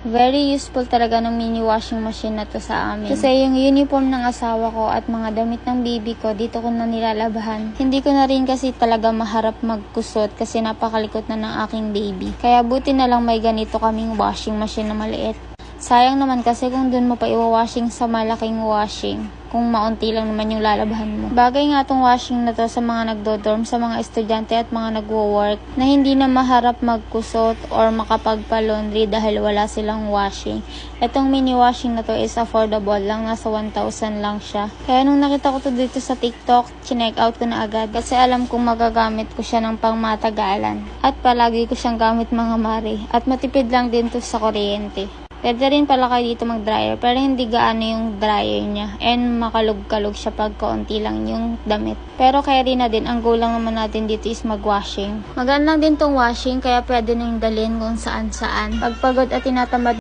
Very useful talaga ng mini washing machine na to sa amin. Kasi yung uniform ng asawa ko at mga damit ng baby ko, dito ko na nilalabahan. Hindi ko na rin kasi talaga maharap magkusot kasi napakalikot na ng aking baby. Kaya buti na lang may ganito kaming washing machine na maliit. Sayang naman kasi kung dun mo pa iwa-washing sa malaking washing, kung maunti lang naman yung lalabahan mo. Bagay nga tong washing na to sa mga nagdo-dorm, sa mga estudyante at mga nagwo-work na hindi na maharap magkusot or makapagpa-laundry dahil wala silang washing. Itong mini washing na to is affordable lang, nasa 1,000 lang siya. Kaya nung nakita ko to dito sa TikTok, chinek out ko na agad kasi alam kong magagamit ko siya ng pangmatagalan. At palagi ko siyang gamit mga mare. At matipid lang din to sa kuryente. Pwede rin pala kayo dito mag-dryer, pero hindi gaano yung dryer niya. And makalog-kalog siya pag kaunti lang yung damit. Pero kaya rin na din, ang goal lang naman natin dito is mag-washing. Magaan lang din tong washing, kaya pwede nang dalhin kung saan-saan. Pag pagod at tinatamad